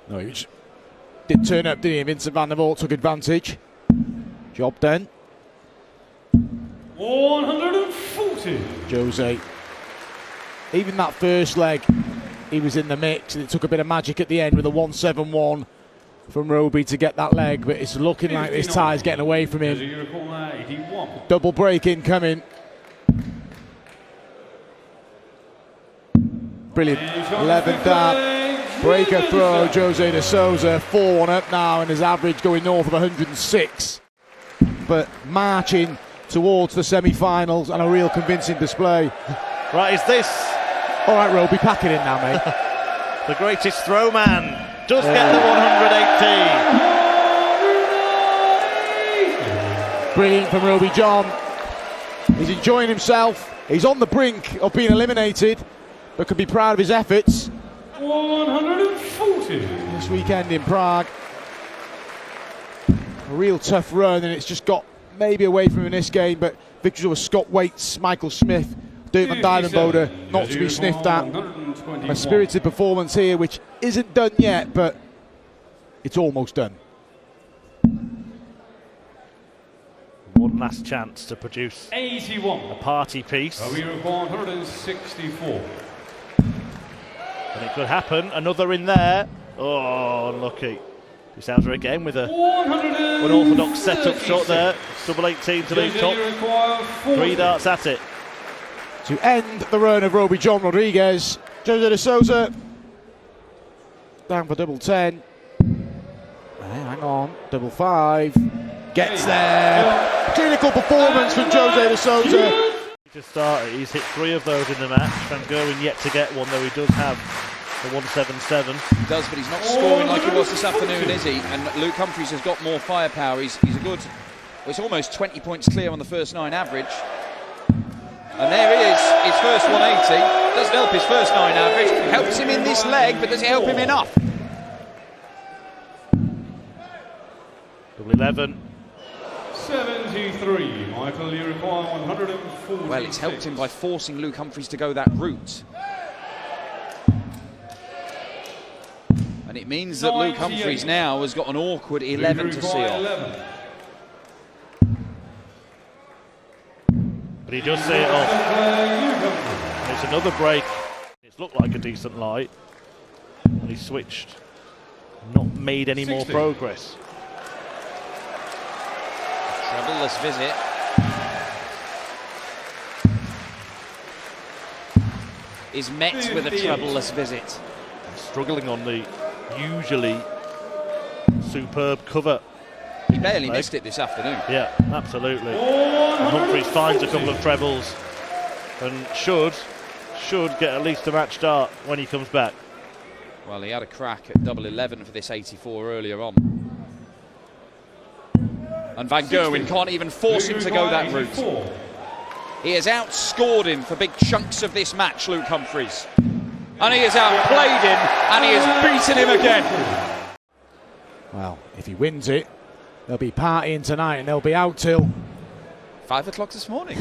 No, he just did turn up, didn't he? Vincent van der Voort took advantage. Job done. 140. Jose. Even that first leg, he was in the mix, and it took a bit of magic at the end with a 171 from Roby to get that leg, but it's looking like this tie's getting away from him. Double break incoming. Brilliant. 11th dart. Breaker throw, Jose de Souza. 4-1 up now, and his average going north of 106. But marching towards the semi-finals and a real convincing display. Right, is this... All right, Roby, pack it in now, mate. The greatest throw man does get the 118. Brilliant from Roby John. He's enjoying himself. He's on the brink of being eliminated, but can be proud of his efforts. 140. This weekend in Prague. A real tough run, and it's just got maybe away from him in this game, but victories over Scott Waits, Michael Smith, Dirk van Dijvenbode, not to be sniffed at. A spirited performance here, which isn't done yet, but it's almost done. One last chance to produce 81. A party piece. 164. And it could happen. Another in there. Oh, unlucky. De Souza again with an unorthodox setup shot there. Double 18 to leave top. 3 darts at it. To end the run of Roby John Rodriguez, Jose de Souza down for double 10. Hang on, double 5. Gets there. Clinical performance from Jose de Souza. To start it, he's hit 3 of those in the match. Van Gerwen yet to get one, though he does have the 177. He does, but he's not scoring like he was this afternoon, is he? And Luke Humphries has got more firepower. He's a good... Well, it's almost 20 points clear on the first 9 average. And there he is, his first 180. Doesn't help his first 9 average. Helps him in this leg, but does it help him enough? Double 11. 73. Michael, you require 140. Well, it's helped him by forcing Luke Humphries to go that route. And it means that Luke Humphries now has got an awkward 11 to see off. But he does see it off. And it's another break. It's looked like a decent light. And he switched. Not made any more progress. Troubleless visit. Is met with a troubleless visit. Struggling on the usually superb cover. He barely missed it this afternoon. Yeah, absolutely. And Humphries finds a couple of trebles and should get at least a match dart when he comes back. Well, he had a crack at double 11 for this 84 earlier on. And Van Gerwen can't even force him to go that route. He has outscored him for big chunks of this match, Luke Humphries. And he has outplayed him, and he has beaten him again. Well, if he wins it, they'll be partying tonight, and they'll be out till 5 o'clock this morning.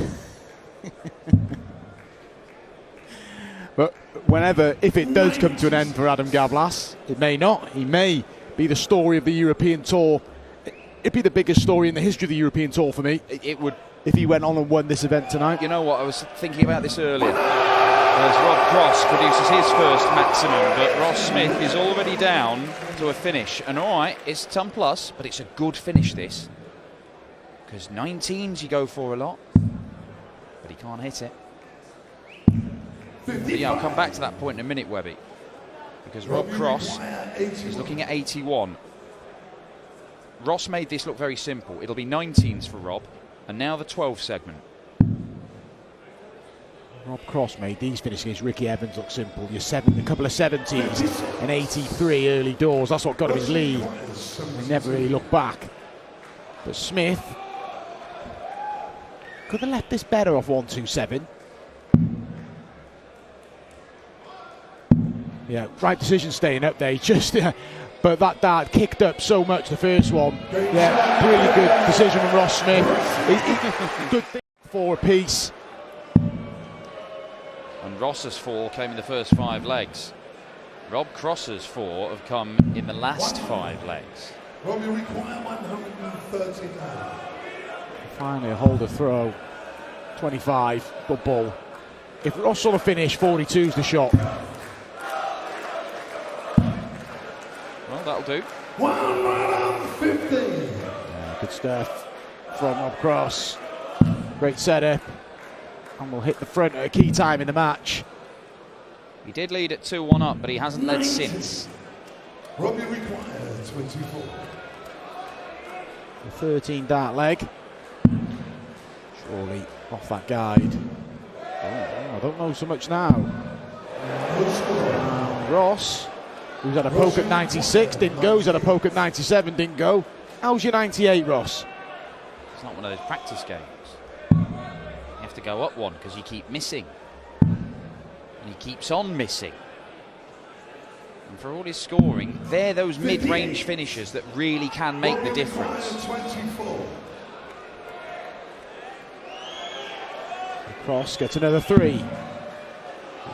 But whenever, if it does come to an end for Adam Gavlas, it may not. He may be the story of the European Tour. It'd be the biggest story in the history of the European Tour for me. It would. If he went on and won this event tonight. You know what, I was thinking about this earlier. As Rob Cross produces his first maximum, but Ross Smith is already down to a finish. And all right, it's a ton plus, but it's a good finish, this. Because 19s you go for a lot, but he can't hit it. But yeah, I'll come back to that point in a minute, Webby. Because Rob Cross is looking at 81. Ross made this look very simple. It'll be 19s for Rob, and now the 12 segment. Rob Cross made these finishes against Ricky Evans look simple. A couple of 70s, an 83 early doors. That's what got him his lead. He never really looked back. But Smith could have left this better off 127. Yeah, right decision staying up there. But that dart kicked up so much, the first one. Yeah, really good decision from Ross Smith. Good thing for a piece. And Ross's fall came in the first 5 legs. Rob Cross's 4 have come in the last 5 legs. Rob, you require 130 now. Finally a holder throw. 25, good ball. If Ross sort of finish, 42's the shot. Well, that'll do. 150. Yeah, good stuff from Rob Cross. Great setup. And will hit the front at a key time in the match. He did lead at 2-1 up, but he hasn't led since. Rob, you require 24. The 13 dart leg. Surely off that guide. Oh, I don't know so much now. Ross, who's had a poke at 96, didn't go. Who's had a poke at 97, didn't go. How's your 98, Ross? It's not one of those practice games. You have to go up one because you keep missing. And he keeps on missing. And for all his scoring, they're those mid-range finishers that really can make the difference. 24. Cross gets another 3. He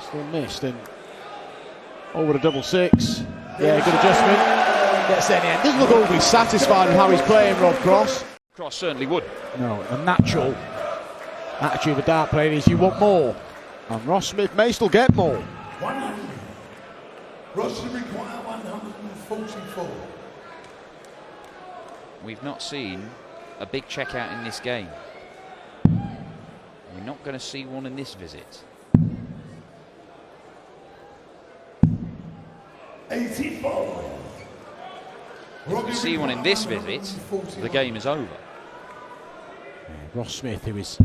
still missed and over the double 6. Yeah, good adjustment. Gets there in the end. Doesn't look overly satisfied with how he's playing, Rob Cross. Cross certainly would. No, a natural attitude of a dart player is you want more. And Ross Smith may still get more. 100. Ross, you require 144. We've not seen a big checkout in this game. We're not going to see one in this visit. 84. If we see one in this visit, the game is over. Yeah, Ross Smith, who is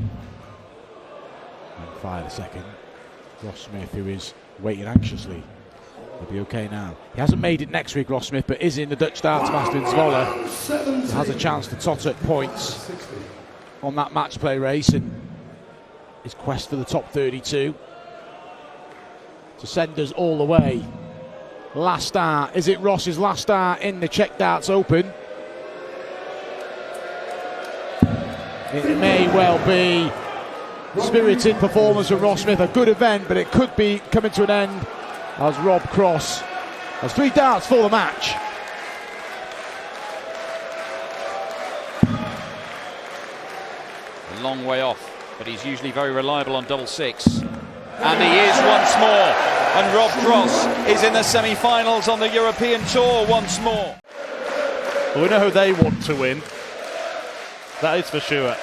on fire a second. Ross Smith, who is waiting anxiously. He'll be okay now. He hasn't made it next week, Ross Smith, but is in the Dutch Darts Master in Zwolle. He has a chance to tot up points on that match play race and his quest for the top 32 to send us all the way. Last start. Is it Ross's last start in the Czech Darts Open? It may well be. Spirited performance from Ross Smith. A good event, but it could be coming to an end as Rob Cross has 3 darts for the match. A long way off, but he's usually very reliable on double 6. And he is once more. And Rob Cross is in the semi-finals on the European Tour once more. Well, we know who they want to win. That is for sure.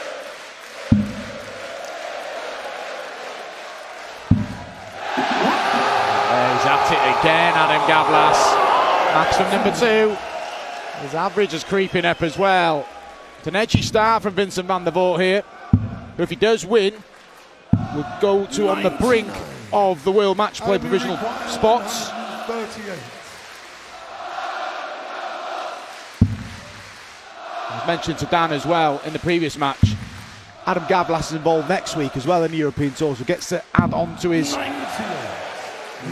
He's at it again, Adam Gavlas. Maximum number 2. His average is creeping up as well. It's an edgy start from Vincent van der Voort here. But if he does win, we'll go to on the brink of the World Match Play provisional spots. 38. As mentioned to Dan as well in the previous match, Adam Gavlas is involved next week as well in the European Tour, so gets to add on to his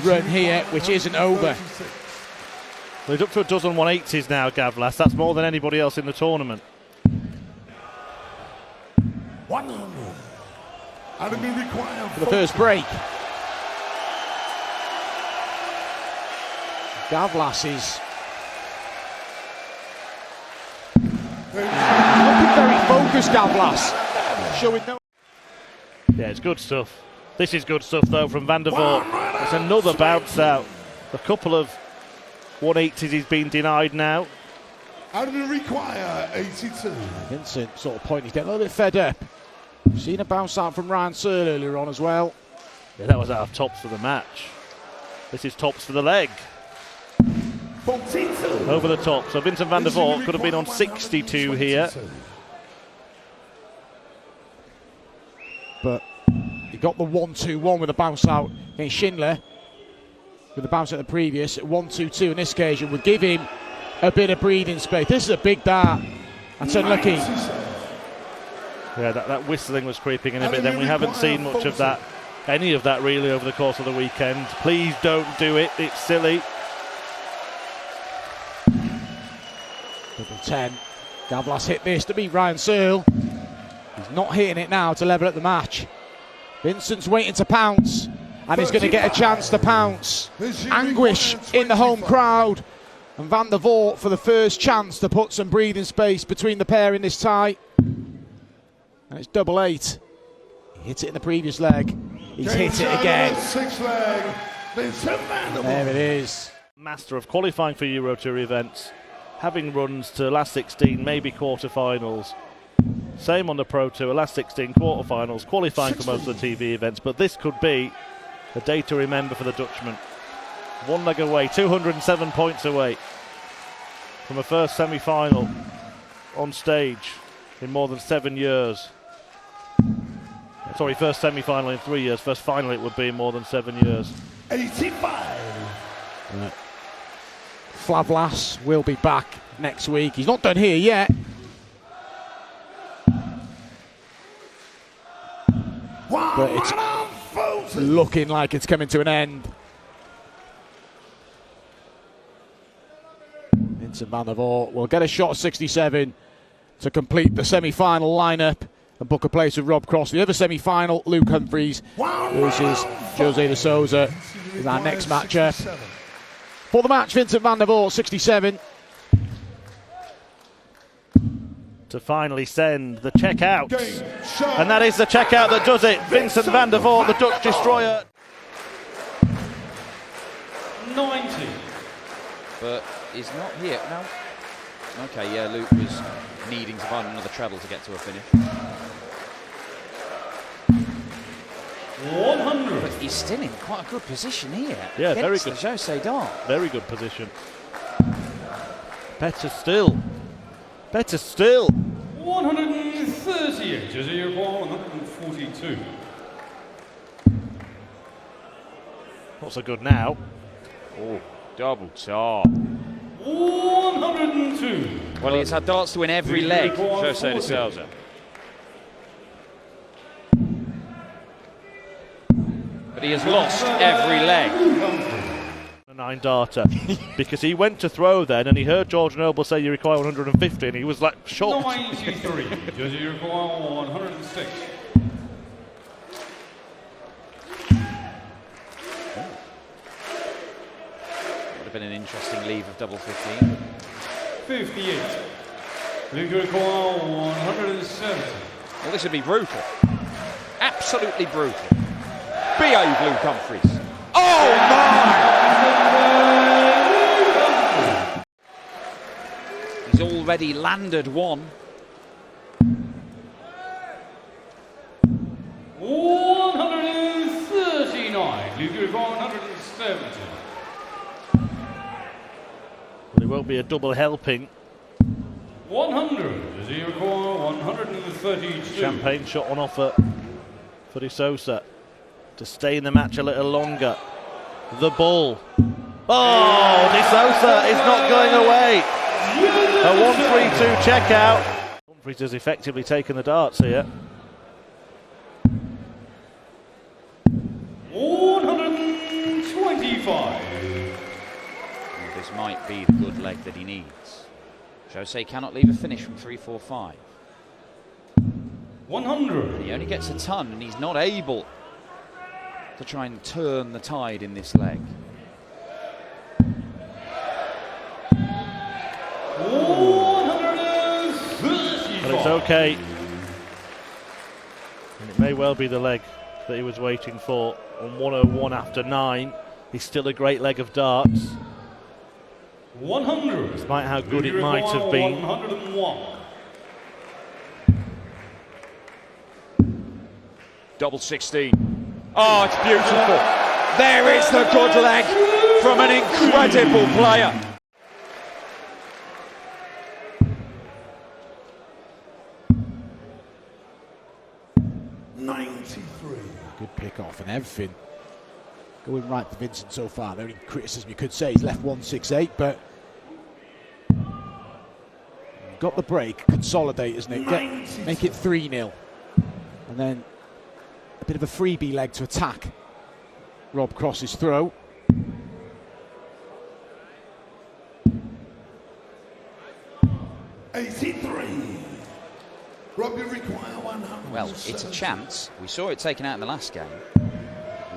run here, which isn't over. Well, he's up to a dozen 180s now, Gavlas. That's more than anybody else in the tournament. 100. Adam, you require For the first break. Gavlas is looking very focused, Gavlas. Showing no... Yeah, it's good stuff. This is good stuff, though, from van der Voort. It's another bounce out. A couple of 180s he's been denied now. Adam, you require 82. Vincent sort of point, he's getting a little bit fed up. We've seen a bounce out from Ryan Searle earlier on as well. Yeah, that was out of tops for the match. This is tops for the leg. 42. Over the top. So Vincent van der Voort could have been on 62 here. But he got the 1-2-1 with a bounce out against Schindler. With the bounce out the previous, 1-2-2 on this occasion would give him a bit of breathing space. This is a big dart. That's unlucky. Yeah, that whistling was creeping in a bit. Then we haven't seen much of that, any of that really over the course of the weekend. Please don't do it. It's silly. Double 10. Gavlas hit this to beat Ryan Searle. He's not hitting it now to level up the match. Vincent's waiting to pounce. And he's going to get a chance to pounce. Anguish in the home crowd. And Van der Voort for the first chance to put some breathing space between the pair in this tie. And it's 8-8. He hit it in the previous leg. He's hit it again. There it is. Master of qualifying for Euro Tour events, having runs to last 16, maybe quarterfinals. Same on the Pro Tour, last 16 quarterfinals, qualifying for most of the TV events. But this could be a day to remember for the Dutchman. One leg away, 207 points away from a first semi-final on stage in more than 7 years. Sorry, first semi-final in 3 years. First final it would be in more than 7 years. 85. Right. Flavlas will be back next week. He's not done here yet. But it's looking like it's coming to an end. Vincent Van der Voort will get a shot at 67 to complete the semi-final lineup and book a place with Rob Cross. The other semi-final, Luke Humphries versus Jose de Souza, is our next matchup. For the match, Vincent Van der Voort, 67. To finally send the check out. And that is the check out that does it. Vincent Van der Voort, the Dutch destroyer. 90. But he's not here. No. Okay, yeah, Luke was needing to find another treble to get to a finish. 100. But he's still in quite a good position here. Yeah, very against good. the Jose Darts. Very good position. Better still. Better still. 138. Jose Darts 142. Not so good now. Oh, double top. 102. Well, he's had darts to win every leg, Jose de Souza. But he has lost every leg. A 9-darter. Because he went to throw then and he heard George Noble say you require 150 and he was like shocked. 93. Jose Darts 106. Would have been an interesting leave of double 15. 58. Luke Darts 170. Well, this would be brutal. Absolutely brutal. Behave, Luke Humphries. Oh my! He's already landed one. 139. Luke Darts 170. Well, it won't be a double helping. 100. 132. Champagne shot on offer for De Souza to stay in the match a little longer. The ball. Oh, De Souza is not going away. A 1-3-2 check out. Humphries has effectively taken the darts here. 125. This might be the good leg that he needs. Jose cannot leave a finish from 3-4-5. 100. He only gets a ton and he's not able to try and turn the tide in this leg. 135. But it's okay. And it may well be the leg that he was waiting for. On 101 after 9. He's still a great leg of darts. 100. Despite how good it might have been. 101. Double 16. Oh, it's beautiful. There is the good leg from an incredible player. Good pick off and everything. Going right for Vincent so far. The only criticism you could say he's left 168, but got the break, consolidate, isn't it? Make it 3-0. And then a bit of a freebie leg to attack Rob Cross's throw. Rob, you require 100. Well, it's a chance. We saw it taken out in the last game. We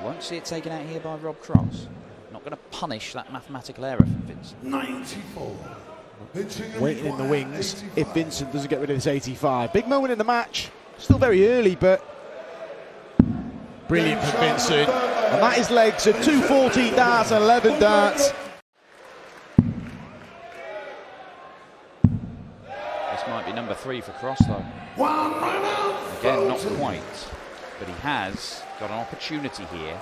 Won't see it taken out here by Rob Cross. Not going to punish that mathematical error from Vincent. 94. Waiting in the wings 85. If Vincent doesn't get rid of this 85. Big moment in the match. Still very early, but brilliant from Vincent. And that is legs of 214 darts and 11 darts. This might be number 3 for Cross, though. Again, not quite. But he has got an opportunity here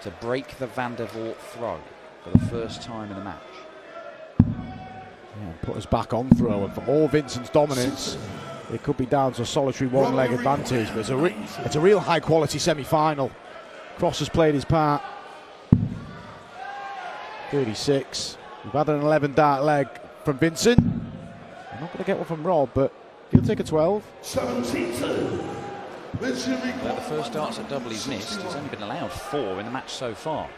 to break the Van der Voort throw for the first time in the match. Yeah, put us back on throw, and for all Vincent's dominance, it could be down to a solitary one-leg advantage, but it's a real high-quality semi-final. Cross has played his part. 36. We've had an 11-dart leg from Vincent. I'm not going to get one from Rob, but he'll take a 12. 72. Well, the first darts at double he's missed. He's only been allowed 4 in the match so far.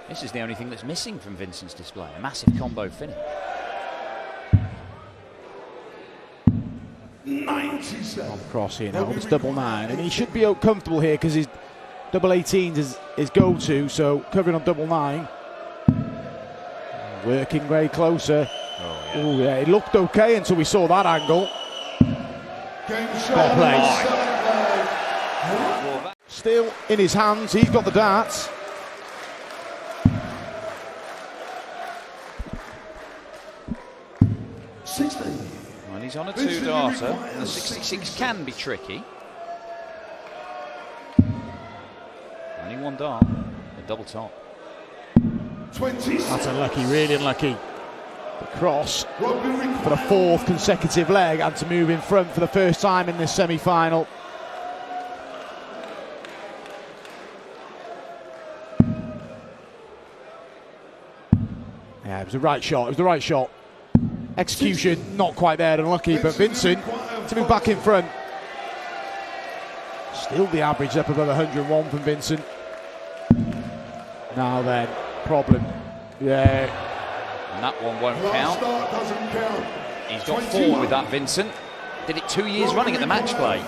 This is the only thing that's missing from Vincent's display, a massive combo finish. 97. Rob Cross here now, it's double 9, and he should be comfortable here because his double 18s is his go-to, so covering on double 9. Working very closer. Oh yeah, it looked okay until we saw that angle. Fair play. Still in his hands, he's got the darts. Well, he's on a 2-darter. The 66 can be tricky. Only 1 dart, a double top. 20. That's unlucky, really unlucky. The Cross for the 4th consecutive leg and to move in front for the first time in this semi-final. Yeah, it was the right shot. It was the right shot. Execution not quite there, unlucky, but Vincent to move back in front. Still the average up above 101 from Vincent. Now then, problem. Yeah. And that one won't count. He's got 4 with that, Vincent. Did it 2 years running at the match play.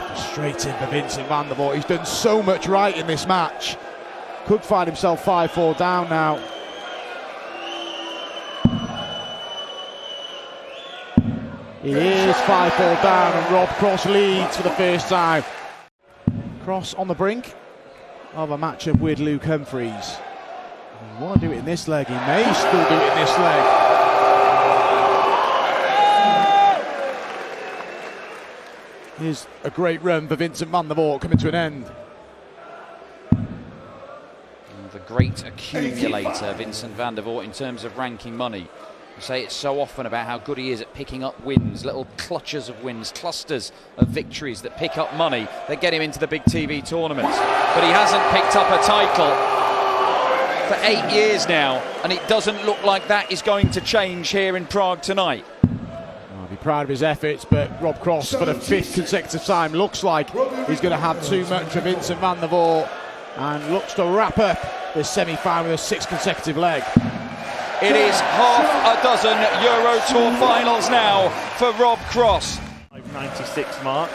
Frustrating for Vincent Van der Voort. He's done so much right in this match. Could find himself 5-4 down now. He is 5-4 down, and Rob Cross leads for the first time. Cross on the brink of a matchup with Luke Humphries. He want to do it in this leg. He may still do it in this leg. Here's a great run for Vincent Van der Voort coming to an end. The great accumulator, Vincent Van der Voort, in terms of ranking money. I say it so often about how good he is at picking up wins, little clutches of wins, clusters of victories that pick up money that get him into the big TV tournaments. But he hasn't picked up a title for 8 years now, and it doesn't look like that is going to change here in Prague tonight. I'll be proud of his efforts, but Rob Cross for the 5th consecutive time looks like he's going to have too much for Vincent Van der Voort and looks to wrap up this semi-final with a 6th consecutive leg. It is half a dozen Euro Tour finals now for Rob Cross. 96 mark.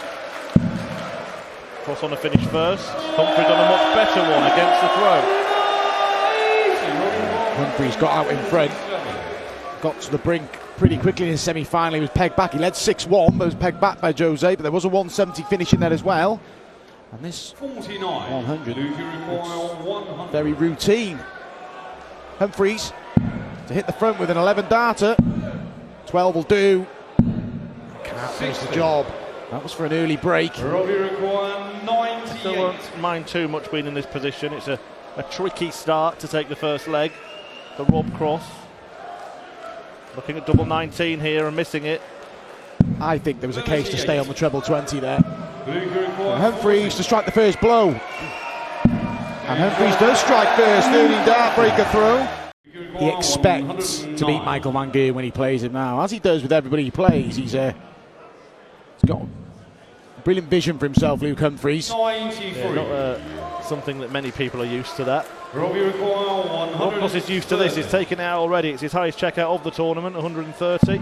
Cross on the finish first. Humphries on a much better one against the throw. Humphries got out in front. Got to the brink pretty quickly in his semi-final. He was pegged back. He led 6-1, but was pegged back by Jose, but there was a 170 finish in there as well. And this 49. 100 100. very routine. Humphries to hit the front with an 11-darter. 12 will do. Can't finish the job. That was for an early break. Robbie require 98. Still won't mind too much being in this position. It's a tricky start to take the first leg for Rob Cross. Looking at double 19 here and missing it. I think there was a case to stay on the treble 20 there. And Humphries to strike the first blow. And Humphries does strike first, early dart breaker throw. He expects to beat Michael Van Geer when he plays him now, as he does with everybody he plays. He's got a brilliant vision for himself, Luke Humphries. 93. Yeah, not something that many people are used to that. Robbie require 100. Rob Cross is used to this. He's taken it out already. It's his highest checkout of the tournament, 130.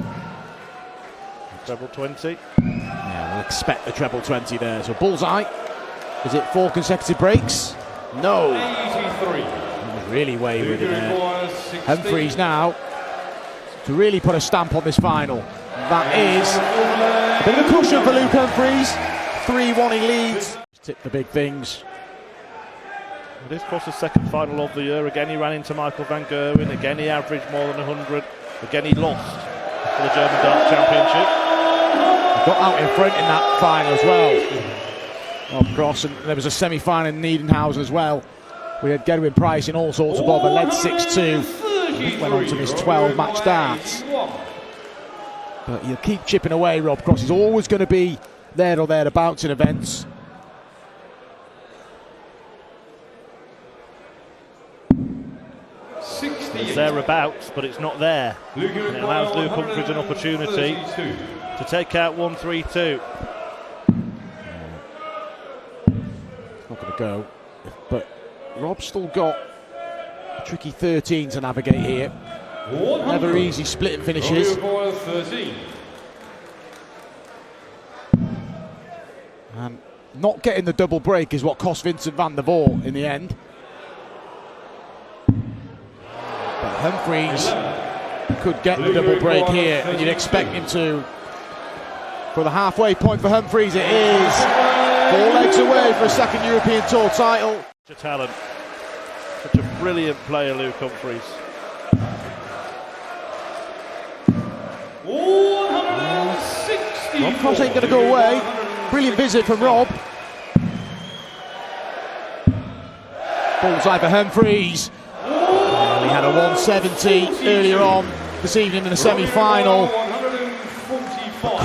Treble 20. Yeah, we'll expect the treble 20 there. So bullseye. Is it 4 consecutive breaks? No. 83. He was really wayward in Luger there. requires 16. Humphreys now to really put a stamp on this final. That is a bit of a cushion for Luke Humphreys. 3-1 he leads. Tip the big things. It is Cross's second final of the year. Again, he ran into Michael van Gerwen. Again, he averaged more than 100. Again, he lost for the German Darts Championship. He got out in front in that final as well. Rob Cross, and there was a semi-final in Niedenhausen as well. We had Gedwin Price in all sorts of bother, led 6-2. Went on to his 12-match darts. But he'll keep chipping away, Rob Cross. He's always going to be there or thereabouts in events. It's thereabouts, but it's not there. And it allows Luke Humphreys an opportunity to take out 1-3-2. Not going to go. But Rob's still got a tricky 13 to navigate here. Never easy splitting finishes. And not getting the double break is what cost Vincent van der Voort in the end. But Humphreys could get the double break here, and you'd expect him to. For the halfway point for Humphreys, it is 4 legs away for a second European Tour title. Such a talent. Such a brilliant player, Luke Humphreys. Rob Cross ain't going to go away. Brilliant visit from Rob. Bullseye for Humphreys. He had a 170 earlier on this evening in the semi-final.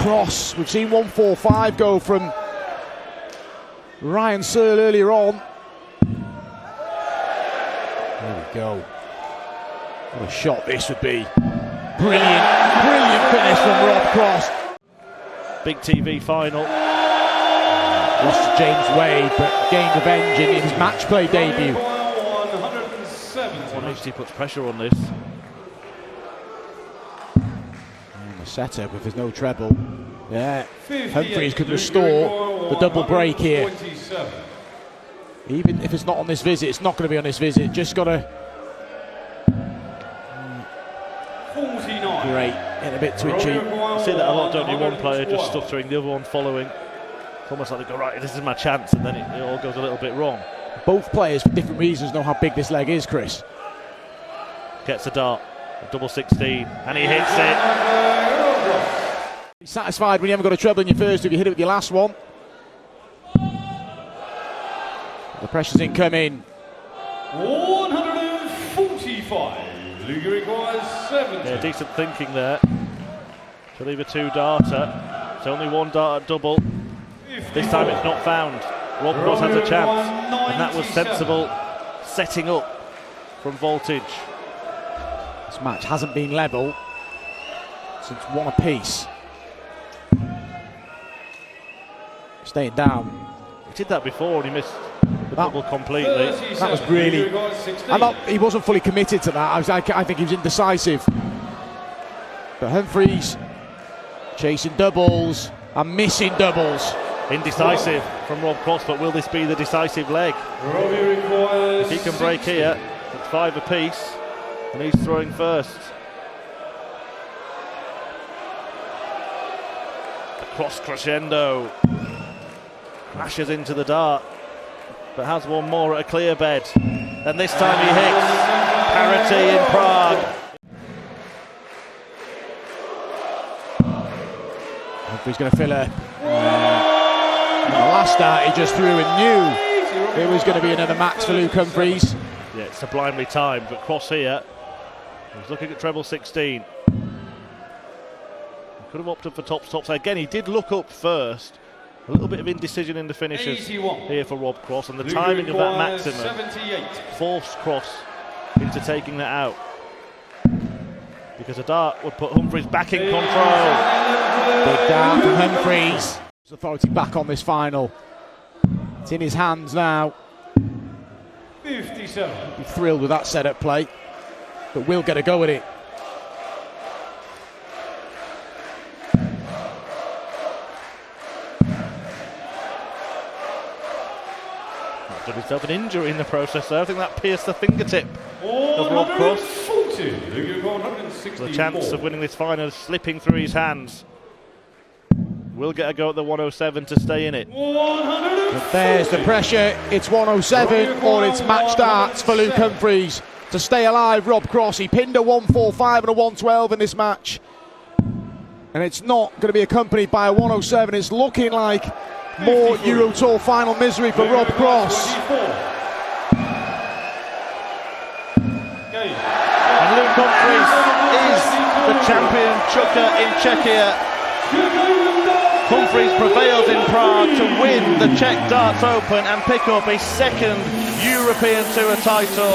Cross, we've seen 145 go from Ryan Searle earlier on. There we go. What a shot this would be. Brilliant, brilliant finish from Rob Cross. Big TV final. Lost to James Wade, but gained revenge in his match play debut. 180 puts pressure on this. And the setup, if there's no treble. Yeah, Humphreys could restore the double break here. Even if it's not on this visit, it's not going to be on this visit. Just got to. Great, getting a bit twitchy. You see that a lot, don't you? One player just stuttering, the other one following. It's almost like they go, right, this is my chance, and then it all goes a little bit wrong. Both players, for different reasons, know how big this leg is, Chris. Gets a dart, a double 16, and he hits it. Be satisfied when you haven't got a treble in your first if you hit it with your last one. The pressure's incoming. 145. Luger requires 70. Yeah, decent thinking there to leave a 2-darter. It's only 1 dart at double. This time it's not found. Rob Cross has a chance, and that was sensible setting up from voltage. This match hasn't been level since 1 apiece. Staying down. He did that before and he missed the double completely. That was really. He wasn't fully committed to that. I think he was indecisive. But Humphreys chasing doubles and missing doubles. Indecisive from Rob Cross, but will this be the decisive leg? If he can break here, it's 5 apiece, and he's throwing first. The cross crescendo crashes into the dart, but has one more at a clear bed, and this time he hits parity in Prague. Humphreys going to fill a. The last dart he just threw and knew it was going to be another max for Luke Humphreys. Yeah, it's sublimely timed, but Cross here, he's looking at treble 16. He could have opted for tops. Again, he did look up first. A little bit of indecision in the finishes here for Rob Cross, and the timing of that maximum forced Cross into taking that out. Because a dart would put Humphreys back in control. Big dart from Humphreys. Authority back on this final. It's in his hands now. 57. Be thrilled with that setup play, but we'll get a go at it. himself an injury in the process there. I think that pierced the fingertip of Rob Cross. 140. The chance of winning this final is slipping through his hands. Will get a go at the 107 to stay in it. But there's the pressure. It's 107 or it's match darts for Luke Humphries to stay alive. Rob Cross, he pinned a 145 and a 112 in this match. And it's not going to be accompanied by a 107. It's looking like more Euro Tour final misery for Rob Cross. And Luke Humphries is the champion chucker in Czechia. Humphries prevails in Prague to win the Czech Darts Open and pick up a second European Tour title.